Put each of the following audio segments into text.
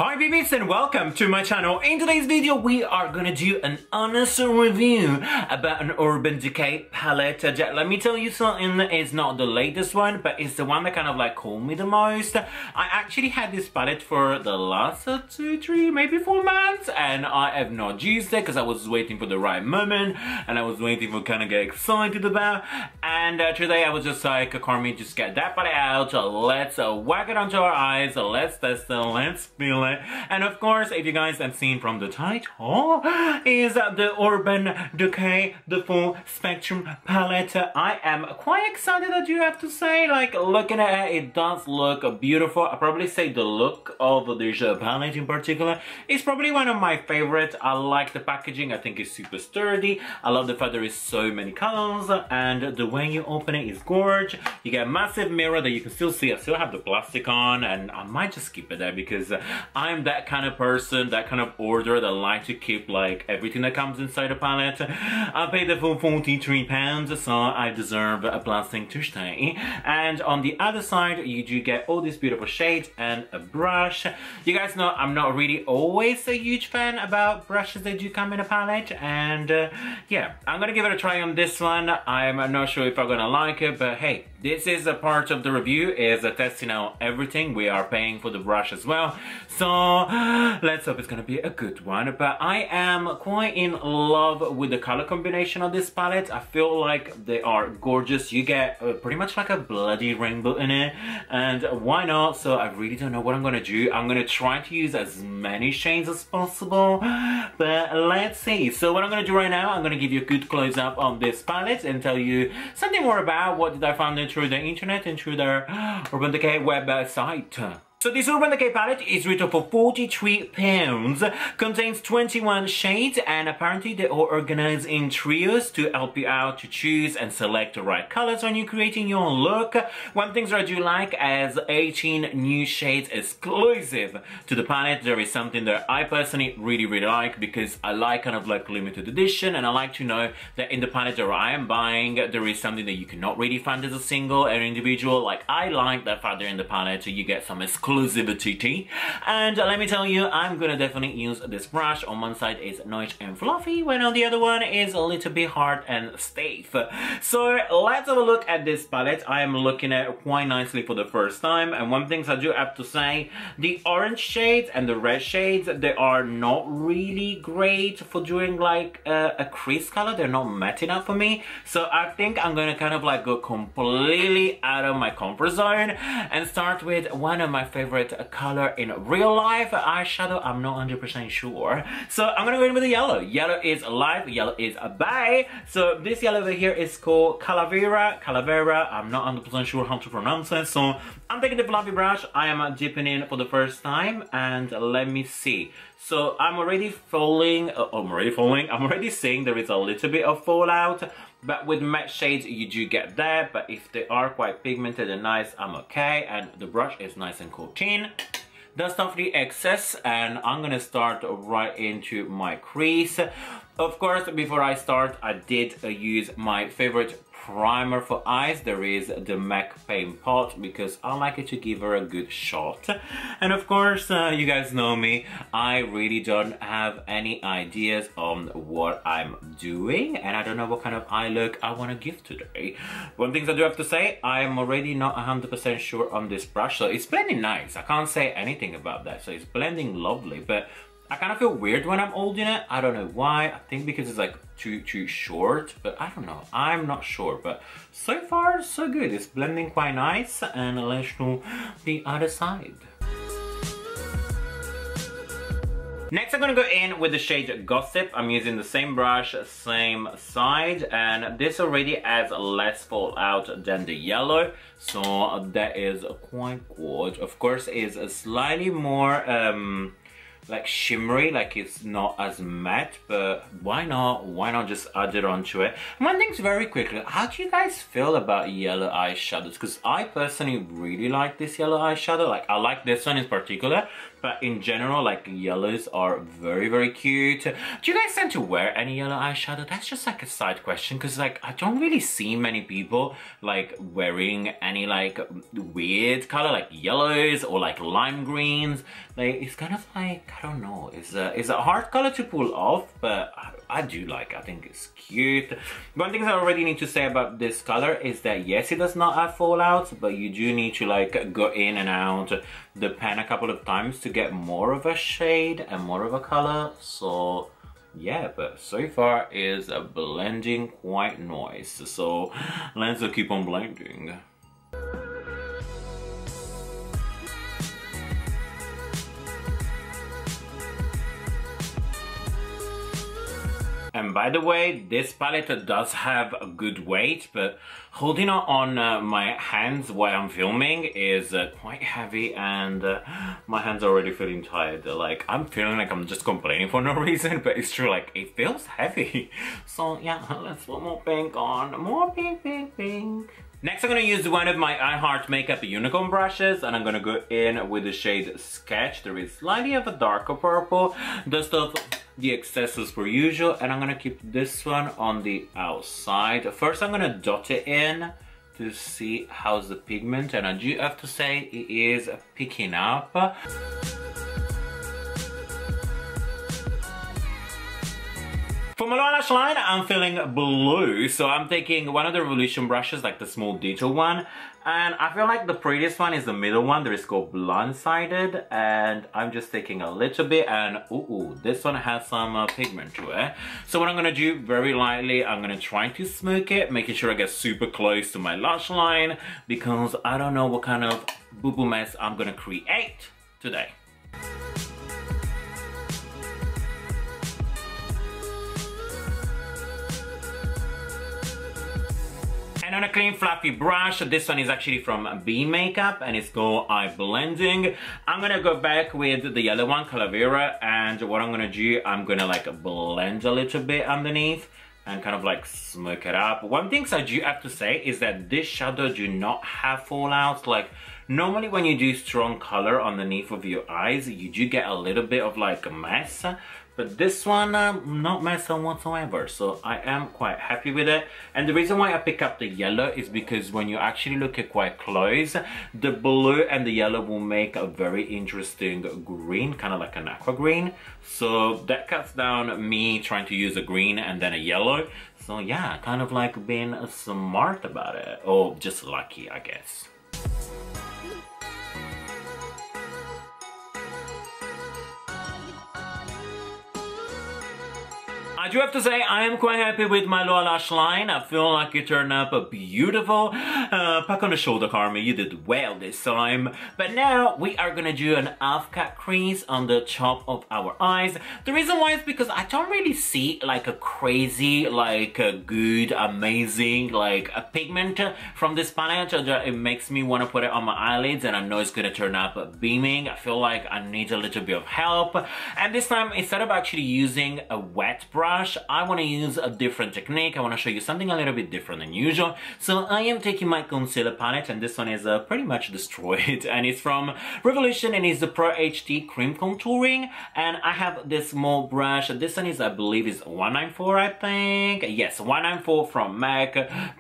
Hi Bibies and welcome to my channel. In today's video we are gonna do an honest review about an Urban Decay palette. Let me tell you something, it's not the latest one, but it's the one that kind of like caught me the most. I actually had this palette for the last 2, 3, maybe 4 months, and I have not used it because I was waiting for the right moment and I was waiting for kind of get excited about. And today I was just like, Carmi, just get that palette out, let's whack it onto our eyes, let's test it, let's feel it. And of course, if you guys have seen from the title, is the Urban Decay, the full spectrum palette. I am quite excited, that you have to say. Like, looking at it, it does look beautiful. I probably say the look of this palette in particular is probably one of my favorites. I like the packaging, I think it's super sturdy. I love the fact there is so many colors, and the way you open it is gorgeous. You get a massive mirror that you can still see. I still have the plastic on, and I might just keep it there because I'm that kind of person, that kind of order that like to keep like everything that comes inside a palette. I paid the full £43, so I deserve a plastic to stay. And on the other side, you do get all these beautiful shades and a brush. You guys know I'm not really always a huge fan about brushes that do come in a palette, and yeah, I'm gonna give it a try on this one. I'm not sure if I'm gonna like it, but hey, this is a part of the review, is testing out everything. We are paying for the brush as well, so let's hope it's gonna be a good one. But I am quite in love with the color combination of this palette. I feel like they are gorgeous. You get pretty much like a bloody rainbow in it, and why not? So I really don't know what I'm gonna do. I'm gonna try to use as many shades as possible, but let's see. So what I'm gonna do right now, I'm gonna give you a good close-up on this palette and tell you something more about what did I find it through the internet and through their Urban Decay website. So this Urban Decay palette is retail for £43, contains 21 shades, and apparently they are organized in trios to help you out to choose and select the right colors when you're creating your own look. One thing that I do like, as 18 new shades exclusive to the palette. There is something that I personally really like, because I like kind of like limited edition, and I like to know that in the palette that I am buying, there is something that you cannot really find as a single or individual. Like, I like that fact that in the palette you get some exclusivity. And let me tell you, I'm gonna definitely use this brush. On one side is nice and fluffy, when on the other one is a little bit hard and stiff. So let's have a look at this palette. I am looking at it quite nicely for the first time, and one thing I do have to say, the orange shades and the red shades, they are not really great for doing like a crease color. They're not matte enough for me, so I think I'm gonna kind of like go completely out of my comfort zone and start with one of my favorite color in real life eyeshadow. I'm not 100% sure, so I'm gonna go in with the yellow. Yellow is alive, yellow is a bay. So this yellow over here is called Calavera. I'm not 100% sure how to pronounce it, so I'm taking the fluffy brush. I am dipping in for the first time, and let me see. So I'm already falling, I'm already seeing there is a little bit of fallout, but with matte shades you do get that. But if they are quite pigmented and nice, I'm okay, and the brush is nice and cool clean. Dust off the excess, and I'm gonna start right into my crease. Of course, before I start, I did use my favorite primer for eyes. There is the MAC Paint Pot, because I like it to give her a good shot. And of course, you guys know me, I really don't have any ideas on what I'm doing, and I don't know what kind of eye look I want to give today. One thing I do have to say, I'm already not 100% sure on this brush. So it's blending nice, I can't say anything about that. So it's blending lovely, but I kind of feel weird when I'm holding it. I don't know why. I think because it's like too short, but I don't know. I'm not sure, but so far so good. It's blending quite nice, and let's do the other side. Next, I'm gonna go in with the shade Gossip. I'm using the same brush, same side, and this already has less fallout than the yellow, so that is quite good. Of course, is slightly more like shimmery, like it's not as matte, but why not just add it onto it. One thing's very quickly, how do you guys feel about yellow eyeshadows? Because I personally really like this yellow eyeshadow. Like, I like this one in particular, but in general, like, yellows are very, very cute. Do you guys tend to wear any yellow eyeshadow? That's just like a side question, because like I don't really see many people like wearing any like weird color like yellows or like lime greens. Like, it's kind of like, I don't know, it's a hard color to pull off, but I do like, I think it's cute. One thing I already need to say about this color is that yes, it does not have fallouts, but you do need to like go in and out the pen a couple of times to get more of a shade and more of a color. So yeah, but so far is blending quite nice. So let's keep on blending. And by the way, this palette does have a good weight, but holding it on my hands while I'm filming is quite heavy, and my hands are already feeling tired. Like, I'm feeling like I'm just complaining for no reason, but it's true, like, it feels heavy. So yeah, let's put more pink on. More pink, pink, pink. Next, I'm gonna use one of my I Heart Makeup Unicorn brushes, and I'm gonna go in with the shade Sketch. There is slightly of a darker purple, dust off the excesses per usual, and I'm gonna keep this one on the outside. First, I'm gonna dot it in to see how's the pigment, and I do have to say it is picking up. For my lower lash line, I'm feeling blue, so I'm taking one of the Revolution brushes, like the small detail one, and I feel like the prettiest one is the middle one. There is called Blonde-Sided, and I'm just taking a little bit, and ooh, this one has some pigment to it. So what I'm gonna do, very lightly, I'm gonna try to smoke it, making sure I get super close to my lash line, because I don't know what kind of boo-boo mess I'm gonna create today. And on a clean fluffy brush, this one is actually from Bee Makeup and it's called Eye Blending. I'm gonna go back with the yellow one, Calavera, and what I'm gonna do, I'm gonna like blend a little bit underneath and kind of like smoke it up. One thing I do have to say is that this shadow do not have fallouts. Like, normally when you do strong color underneath of your eyes, you do get a little bit of like a mess. But this one, not messing whatsoever, so I am quite happy with it. And the reason why I pick up the yellow is because when you actually look at quite close, the blue and the yellow will make a very interesting green, kind of like an aqua green. So that cuts down me trying to use a green and then a yellow. So yeah, kind of like being smart about it, or just lucky, I guess. I do have to say, I am quite happy with my lower lash line. I feel like it turned up beautiful. Pat on the shoulder, Carmi, you did well this time. But now we are gonna do an half-cut crease on the top of our eyes. The reason why is because I don't really see like a crazy, like a good, amazing, like a pigment from this palette. It makes me want to put it on my eyelids, and I know it's gonna turn up beaming. I feel like I need a little bit of help. And this time, instead of actually using a wet brush, I want to use a different technique. I want to show you something a little bit different than usual. So I am taking my concealer palette, and this one is pretty much destroyed, and it's from Revolution, and it's the Pro HD Cream Contouring. And I have this small brush. This one is, I believe, is 194, I think. Yes, 194 from MAC.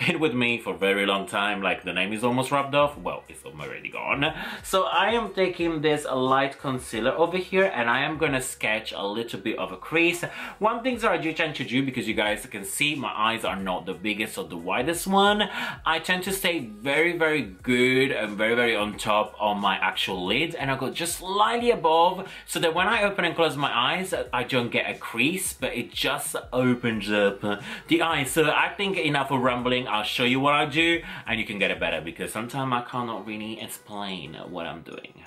Been with me for a very long time. Like, the name is almost rubbed off. Well, it's already gone. So I am taking this light concealer over here, and I am gonna sketch a little bit of a crease. One thing that I do tend to do, because you guys can see my eyes are not the biggest or the widest one, I tend to stay very, very good and very, very on top on my actual lid, and I go just slightly above, so that when I open and close my eyes, I don't get a crease, but it just opens up the eyes. So I think enough of rambling. I'll show you what I do, and you can get it better, because sometimes I cannot really explain what I'm doing.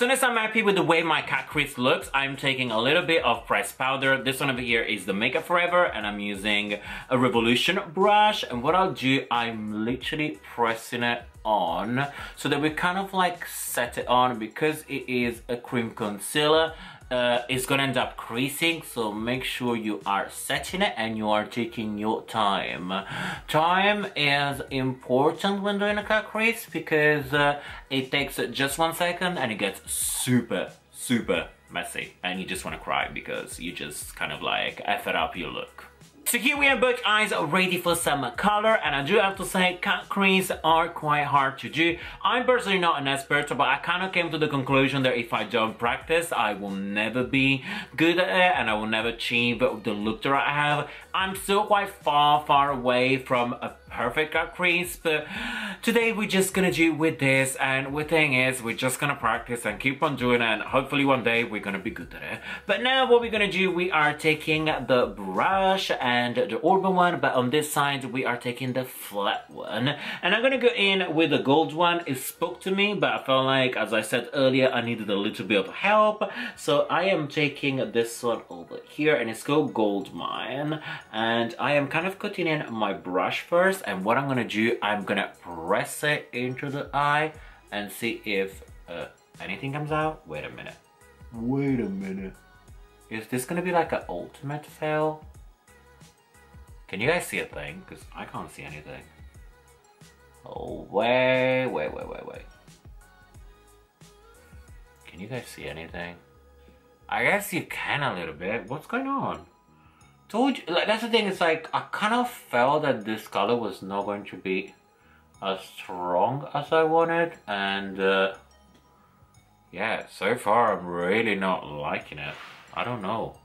soon as I'm happy with the way my cat crease looks, I'm taking a little bit of pressed powder. This one over here is the Makeup Forever, and I'm using a Revolution brush. And what I'll do, I'm literally pressing it on so that we kind of like set it on. Because it is a cream concealer, it's gonna end up creasing, so make sure you are setting it and you are taking your time. Time is important when doing a cat crease because it takes just 1 second and it gets super messy and you just want to cry because you just kind of like F it up your look. So here we have both eyes ready for some color, and I do have to say cat crease are quite hard to do. I'm personally not an expert, but I kind of came to the conclusion that if I don't practice, I will never be good at it and I will never achieve the look that I have. I'm still quite far away from a perfect cat crease, but today we're just gonna do with this, and the thing is we're just gonna practice and keep on doing it, and hopefully one day we're gonna be good at it. But now what we're gonna do, we are taking the brush and the urban one, but on this side we are taking the flat one, and I'm gonna go in with the gold one. It spoke to me, but I felt like, as I said earlier, I needed a little bit of help, so I am taking this one over here, and it's called Gold Mine, and I am kind of cutting in my brush first, and what I'm gonna do, I'm gonna press it into the eye and see if anything comes out. Wait a minute. Is this gonna be like an ultimate fail? Can you guys see a thing? Because I can't see anything. Oh, wait. Can you guys see anything? I guess you can a little bit. What's going on? Told you, like, that's the thing, it's like I kind of felt that this color was not going to be as strong as I wanted, and yeah, so far I'm really not liking it. I don't know,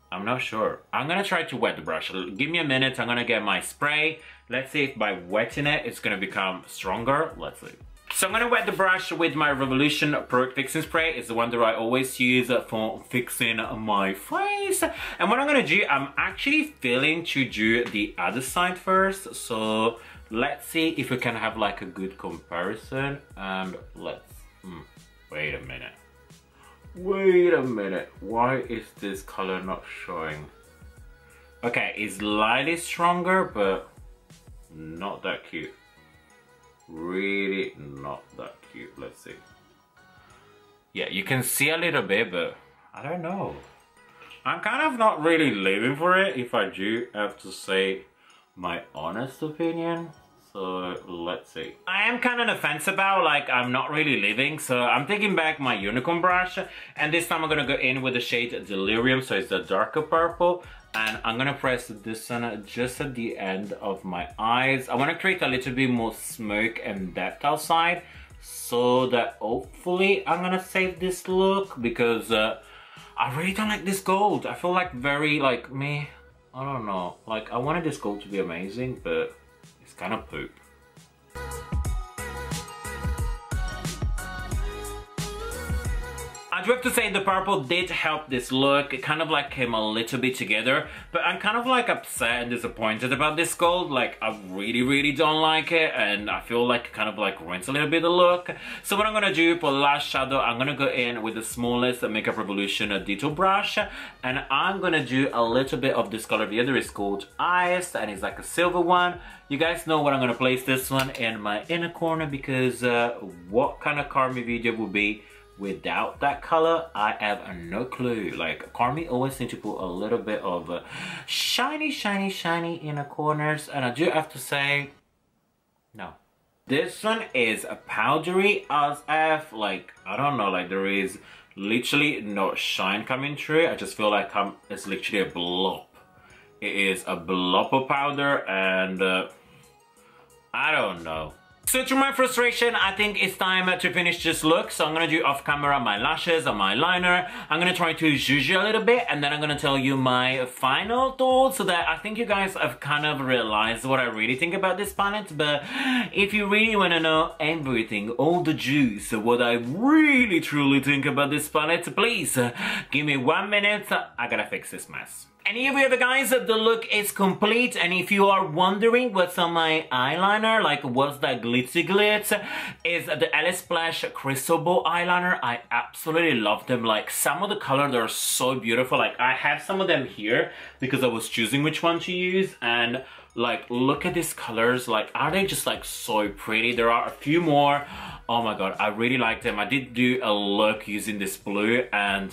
I'm not sure. I'm gonna try to wet the brush. Give me a minute, I'm gonna get my spray. Let's see if by wetting it it's gonna become stronger. Let's see. So I'm gonna wet the brush with my Revolution Product Fixing Spray. It's the one that I always use for fixing my face. And what I'm gonna do, I'm actually feeling to do the other side first. So let's see if we can have like a good comparison. And let's, wait a minute. Why is this color not showing? Okay, it's slightly stronger, but not that cute. Really not that cute. Let's see. Yeah, you can see a little bit, but I don't know. I'm kind of not really living for it, if I do have to say my honest opinion. So let's see. I am kind of on the fence about, like, I'm not really living, so I'm taking back my unicorn brush, and this time I'm gonna go in with the shade Delirium, so it's the darker purple. And I'm gonna press this one just at the end of my eyes. I wanna create a little bit more smoke and depth outside, so that hopefully I'm gonna save this look, because I really don't like this gold. I feel like very like me. I don't know. Like, I wanted this gold to be amazing, but it's kind of poop. I do have to say the purple did help this look. It kind of like came a little bit together, but I'm kind of like upset and disappointed about this gold. Like, I really don't like it, and I feel like it kind of like ruins a little bit of the look. So what I'm gonna do for last shadow, I'm gonna go in with the smallest Makeup Revolution Detail brush, and I'm gonna do a little bit of this color. The other is called Ice, and it's like a silver one. You guys know what I'm gonna place this one in my inner corner, because what kind of Carmi video will be without that color, I have no clue. Like, Carmi always seems to put a little bit of shiny inner corners, and I do have to say, no. This one is a powdery as F. Like, I don't know, like there is literally no shine coming through. I just feel like it's literally a blob. It is a blob of powder, and I don't know. So to my frustration, I think it's time to finish this look. So I'm gonna do off camera my lashes and my liner. I'm gonna try to zhuzh a little bit, and then I'm gonna tell you my final thoughts, so that I think you guys have kind of realized what I really think about this palette. But if you really wanna know everything, all the juice, what I really truly think about this palette, please give me 1 minute. I gotta fix this mess. And here we have it, guys, the look is complete, and if you are wondering what's on my eyeliner, like what's that glitzy glitz, is the LS Splash Crystal Ball eyeliner. I absolutely love them. Like, some of the colors are so beautiful. Like, I have some of them here because I was choosing which one to use, and like, look at these colors. Like, are they just like so pretty? There are a few more. Oh my god, I really like them. I did do a look using this blue, and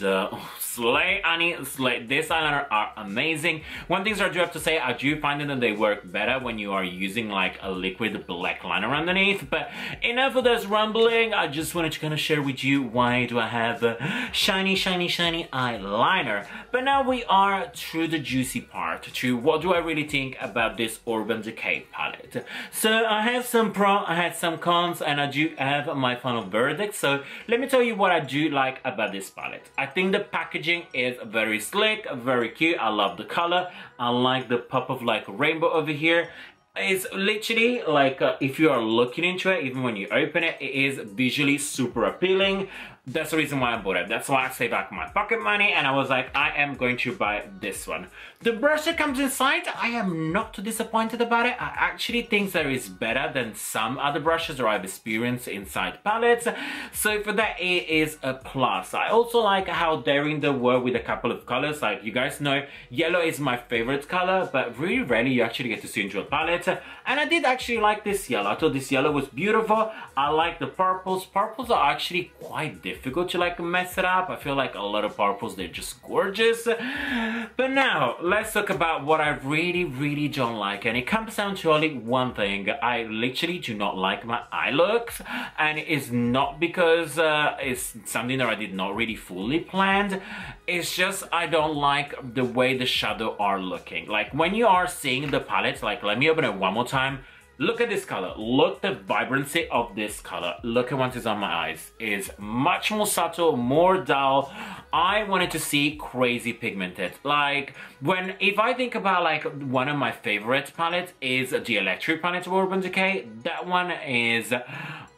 slay, honey, slay. This eyeliner are amazing. One thing I do have to say, I do find that they work better when you are using like a liquid black liner underneath. But enough of this rambling. I just wanted to kind of share with you why do I have a shiny, shiny, shiny eyeliner. But now we are to the juicy part, to what do I really think about this Urban Decay palette. So I have some pro, I had some cons, and I do have my final verdict. So let me tell you what I do like about this palette. I think the packaging is very slick, very cute. I love the color. I like the pop of like rainbow over here. It's literally like if you are looking into it, even when you open it, it is visually super appealing. That's the reason why I bought it. That's why I saved back my pocket money, and I was like, I am going to buy this one. The brush that comes inside, I am not too disappointed about it. I actually think that it's better than some other brushes that I've experienced inside palettes. So for that, it is a plus. I also like how daring they were with a couple of colors. Like, you guys know, yellow is my favorite color, but really rarely you actually get to see into a palette. And I did actually like this yellow. I thought this yellow was beautiful. I like the purples. Purples are actually quite difficult to like mess it up. I feel like a lot of purples, they're just gorgeous. But now let's talk about what I really don't like, and it comes down to only one thing. I literally do not like my eye looks, and it's not because it's something that I did not really fully planned. It's just I don't like the way the shadow are looking. Like, when you are seeing the palette, like, let me open it one more time. Look at this color. Look at the vibrancy of this color. Look at what is on my eyes. It's much more subtle, more dull. I wanted to see crazy pigmented. Like, if I think about like one of my favorite palettes is the Electric palette of Urban Decay. That one is,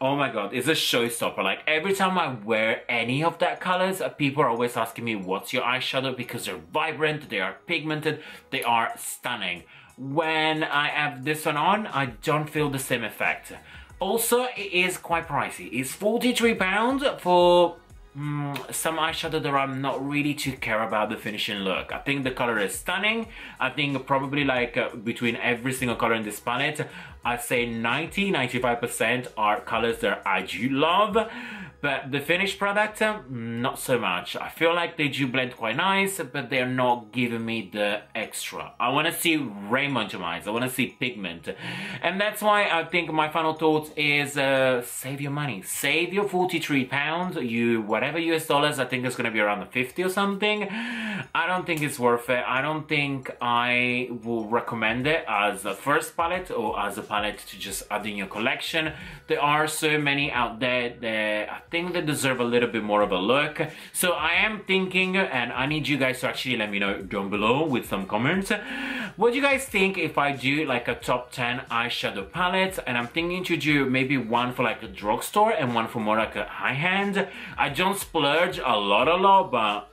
oh my god, it's a showstopper. Like, every time I wear any of that colors, people are always asking me, what's your eyeshadow? Because they're vibrant, they are pigmented, they are stunning. When I have this one on, I don't feel the same effect. Also, it is quite pricey. It's £43 for some eyeshadow that I'm not really too care about the finishing look. I think the color is stunning. I think probably like between every single color in this palette, I'd say 90-95% are colors that I do love. But the finished product, not so much. I feel like they do blend quite nice, but they're not giving me the extra. I want to see rainbow into my eyes. I want to see pigment. And that's why I think my final thought is save your money. Save your £43. Whatever US dollars, I think it's going to be around the 50 or something. I don't think it's worth it. I don't think I will recommend it as a first palette or as a palette to just add in your collection. There are so many out there that I think they deserve a little bit more of a look. So I am thinking, and I need you guys to actually let me know down below with some comments, what do you guys think if I do like a top 10 eyeshadow palettes? And I'm thinking to do maybe one for like a drugstore and one for more like a high-end. I don't splurge a lot, but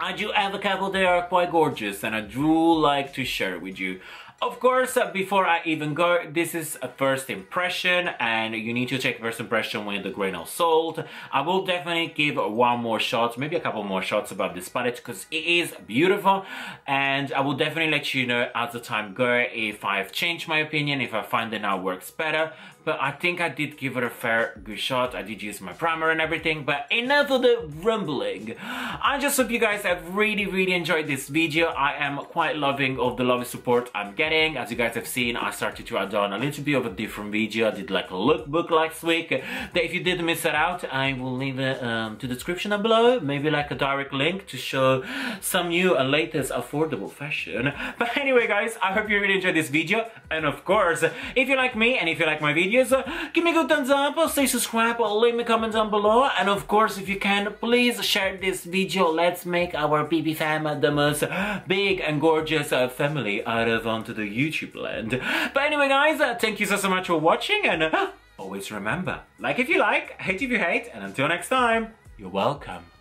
I do have a couple that are quite gorgeous, and I do like to share it with you. Of course, before I even go, this is a first impression, and you need to take first impression with a grain of salt. I will definitely give one more shot, maybe a couple more shots about this palette, because it is beautiful, and I will definitely let you know as the time goes if I've changed my opinion, if I find that now works better. But I think I did give it a fair good shot. I did use my primer and everything, but enough of the rumbling. I just hope you guys have really enjoyed this video. I am quite loving of the lovely support I'm getting. As you guys have seen, I started to add on a little bit of a different video. I did like a lookbook last week. That if you did miss it out, I will leave it to the description down below. Maybe like a direct link to show some new and latest affordable fashion. But anyway guys, I hope you really enjoyed this video. And of course, if you like me and if you like my videos, give me a good thumbs up, stay subscribed, leave me a comment down below, and of course if you can, please share this video. Let's make our BB fam the most big and gorgeous family out of onto the YouTube land. But anyway guys, thank you so much for watching, and always remember, like if you like, hate if you hate, and until next time, you're welcome.